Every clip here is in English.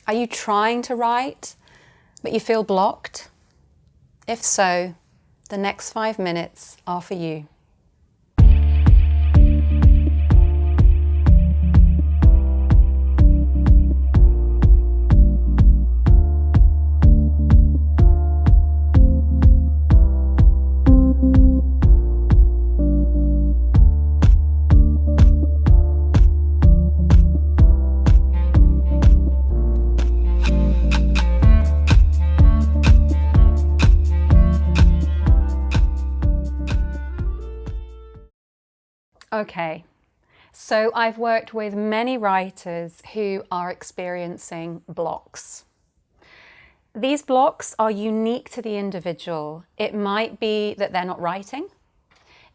Are you trying to write, but you feel blocked? If so, the next 5 minutes are for you. Okay, so I've worked with many writers who are experiencing blocks. These blocks are unique to the individual. It might be that they're not writing.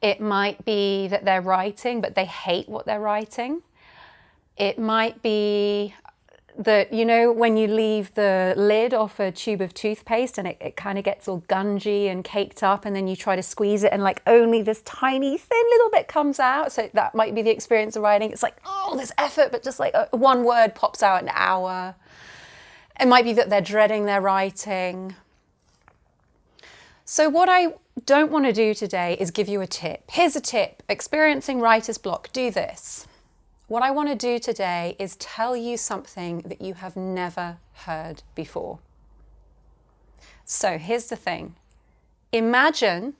It might be that they're writing, but they hate what they're writing. It might be that, you know, when you leave the lid off a tube of toothpaste and it kind of gets all gungy and caked up, and then you try to squeeze it and like only this tiny thin little bit comes out. So that might be the experience of writing. It's like, oh, there's effort, but just like one word pops out an hour. It might be that they're dreading their writing. So what I don't want to do today is give you a tip. Here's a tip. Experiencing writer's block, do this. What I want to do today is tell you something that you have never heard before. So here's the thing. Imagine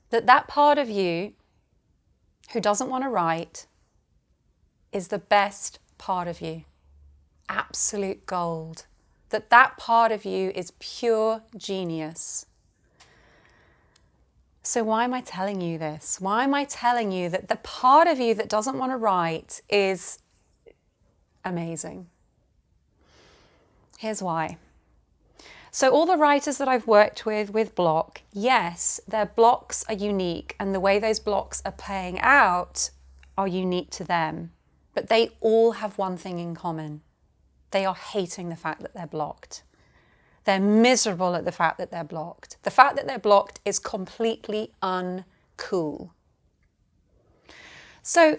that that part of you who doesn't want to write is the best part of you. Absolute gold. That part of you is pure genius. So why am I telling you this? Why am I telling you that the part of you that doesn't want to write is amazing? Here's why. So all the writers that I've worked with block, yes, their blocks are unique and the way those blocks are playing out are unique to them. But they all have one thing in common. They are hating the fact that they're blocked. They're miserable at the fact that they're blocked. The fact that they're blocked is completely uncool. So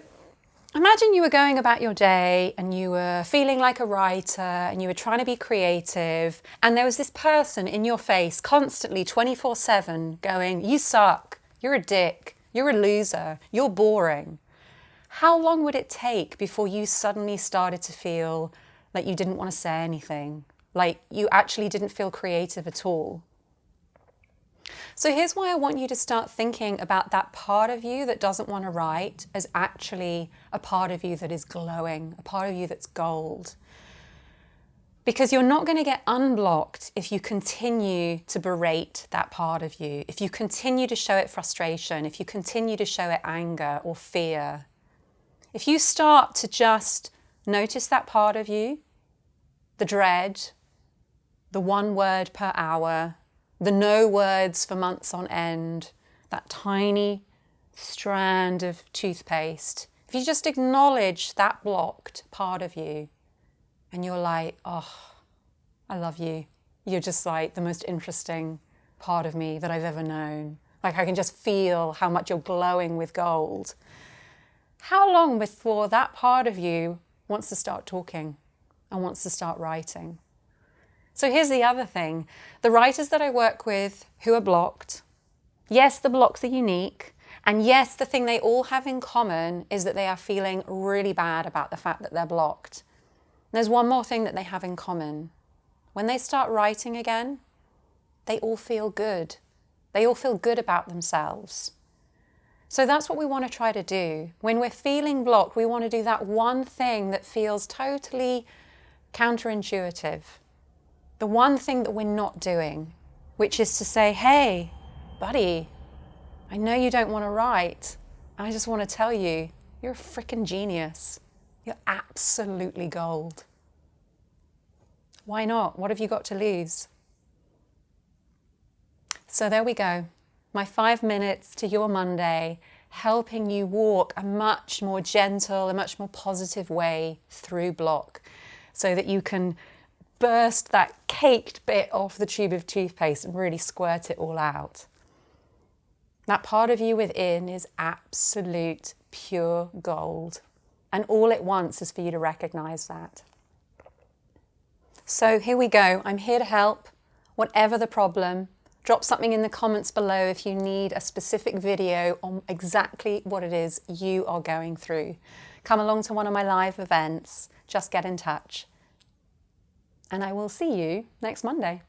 imagine you were going about your day and you were feeling like a writer and you were trying to be creative, and there was this person in your face constantly 24/7 going, you suck, you're a dick, you're a loser, you're boring. How long would it take before you suddenly started to feel like you didn't want to say anything? Like you actually didn't feel creative at all? So here's why I want you to start thinking about that part of you that doesn't want to write as actually a part of you that is glowing, a part of you that's gold. Because you're not going to get unblocked if you continue to berate that part of you, if you continue to show it frustration, if you continue to show it anger or fear. If you start to just notice that part of you, the dread, the one word per hour, the no words for months on end, that tiny strand of toothpaste. If you just acknowledge that blocked part of you and you're like, oh, I love you. You're just like the most interesting part of me that I've ever known. Like I can just feel how much you're glowing with gold. How long before that part of you wants to start talking and wants to start writing? So here's the other thing. The writers that I work with who are blocked, yes, the blocks are unique. And yes, the thing they all have in common is that they are feeling really bad about the fact that they're blocked. There's one more thing that they have in common. When they start writing again, they all feel good. They all feel good about themselves. So that's what we want to try to do. When we're feeling blocked, we want to do that one thing that feels totally counterintuitive. The one thing that we're not doing, which is to say, hey, buddy, I know you don't want to write. I just want to tell you, you're a freaking genius. You're absolutely gold. Why not? What have you got to lose? So there we go. My 5 minutes to your Monday, helping you walk a much more gentle, a much more positive way through block so that you can burst that caked bit off the tube of toothpaste and really squirt it all out. That part of you within is absolute pure gold. And all it wants is for you to recognize that. So here we go. I'm here to help, whatever the problem. Drop something in the comments below if you need a specific video on exactly what it is you are going through. Come along to one of my live events. Just get in touch. And I will see you next Monday.